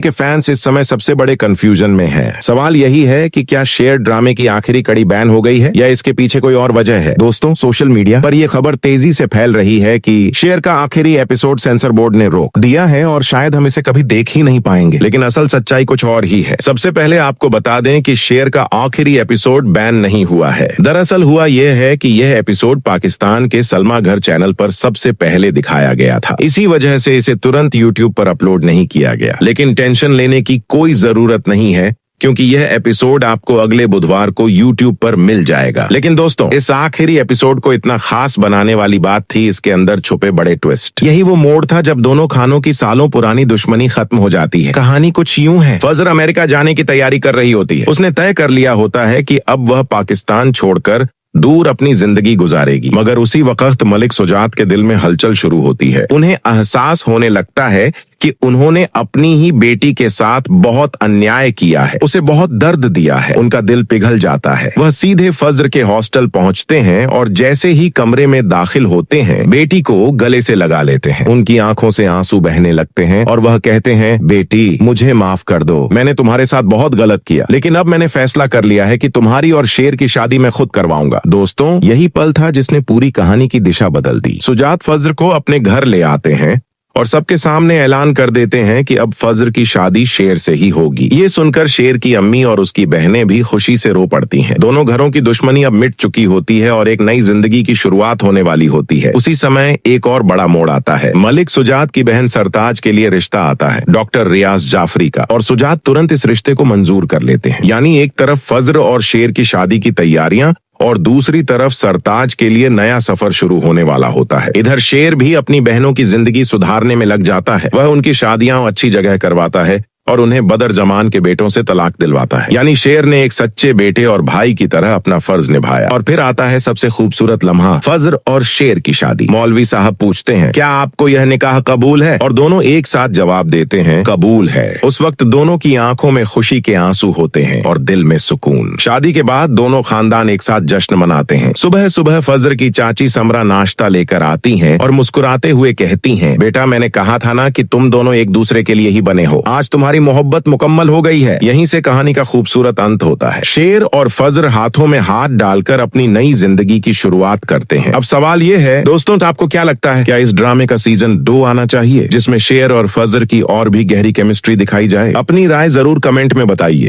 के फैंस इस समय सबसे बड़े कंफ्यूजन में हैं। सवाल यही है कि क्या शेर ड्रामे की आखिरी कड़ी बैन हो गई है या इसके पीछे कोई और वजह है। दोस्तों, सोशल मीडिया पर यह खबर तेजी से फैल रही है कि शेर का आखिरी एपिसोड सेंसर बोर्ड ने रोक दिया है और शायद हम इसे कभी देख ही नहीं पाएंगे। लेकिन असल सच्चाई कुछ और ही है। सबसे पहले आपको बता दें कि शेर का आखिरी एपिसोड बैन नहीं हुआ है। दरअसल हुआ यह है कि यह एपिसोड पाकिस्तान के सलमा घर चैनल पर सबसे पहले दिखाया गया था। इसी वजह से इसे तुरंत यूट्यूब पर अपलोड नहीं किया गया। लेकिन टेंशन लेने की कोई जरूरत नहीं है, क्योंकि यह एपिसोड आपको अगले बुधवार को YouTube पर मिल जाएगा। लेकिन दोस्तों, इस आखिरी एपिसोड को इतना खास बनाने वाली बात थी इसके अंदर छुपे बड़े ट्विस्ट। यही वो मोड़ था जब दोनों खानों की सालों पुरानी दुश्मनी खत्म हो जाती है। कहानी कुछ यूं है। फजर अमेरिका जाने की तैयारी कर रही होती है। उसने तय कर लिया होता है कि अब वह पाकिस्तान छोड़कर दूर अपनी जिंदगी गुजारेगी। मगर उसी वक्त मलिक सुजात के दिल में हलचल शुरू होती है। उन्हें एहसास होने लगता है कि उन्होंने अपनी ही बेटी के साथ बहुत अन्याय किया है, उसे बहुत दर्द दिया है। उनका दिल पिघल जाता है। वह सीधे फज्र के हॉस्टल पहुंचते हैं और जैसे ही कमरे में दाखिल होते हैं, बेटी को गले से लगा लेते हैं। उनकी आंखों से आंसू बहने लगते हैं और वह कहते हैं, बेटी मुझे माफ कर दो, मैंने तुम्हारे साथ बहुत गलत किया, लेकिन अब मैंने फैसला कर लिया है कि तुम्हारी और शेर की शादी मैं खुद करवाऊंगा। दोस्तों, यही पल था जिसने पूरी कहानी की दिशा बदल दी। सुजात फज्र को अपने घर ले आते हैं और सबके सामने ऐलान कर देते हैं कि अब फज्र की शादी शेर से ही होगी। ये सुनकर शेर की अम्मी और उसकी बहनें भी खुशी से रो पड़ती हैं। दोनों घरों की दुश्मनी अब मिट चुकी होती है और एक नई जिंदगी की शुरुआत होने वाली होती है। उसी समय एक और बड़ा मोड़ आता है। मलिक सुजात की बहन सरताज के लिए रिश्ता आता है, डॉक्टर रियाज जाफरी का, और सुजात तुरंत इस रिश्ते को मंजूर कर लेते हैं। यानी एक तरफ फज्र और शेर की शादी की तैयारियां और दूसरी तरफ सरताज के लिए नया सफर शुरू होने वाला होता है। इधर शेर भी अपनी बहनों की जिंदगी सुधारने में लग जाता है। वह उनकी शादियां अच्छी जगह करवाता है और उन्हें बदर जमान के बेटों से तलाक दिलवाता है। यानी शेर ने एक सच्चे बेटे और भाई की तरह अपना फर्ज निभाया। और फिर आता है सबसे खूबसूरत लम्हा, फज्र और शेर की शादी। मौलवी साहब पूछते हैं, क्या आपको यह निकाह कबूल है? और दोनों एक साथ जवाब देते हैं, कबूल है। उस वक्त दोनों की आंखों में खुशी के आंसू होते हैं और दिल में सुकून। शादी के बाद दोनों खानदान एक साथ जश्न मनाते हैं। सुबह सुबह फज्र की चाची समरा नाश्ता लेकर आती हैं और मुस्कुराते हुए कहती हैं, बेटा मैंने कहा था ना कि तुम दोनों एक दूसरे के लिए ही बने हो। आज तुम्हारी मोहब्बत मुकम्मल हो गई है। यहीं से कहानी का खूबसूरत अंत होता है। शेर और फज्र हाथों में हाथ डालकर अपनी नई जिंदगी की शुरुआत करते हैं। अब सवाल ये है दोस्तों, तो आपको क्या लगता है, क्या इस ड्रामे का सीजन 2 आना चाहिए जिसमें शेर और फज्र की और भी गहरी केमिस्ट्री दिखाई जाए? अपनी राय जरूर कमेंट में बताइए।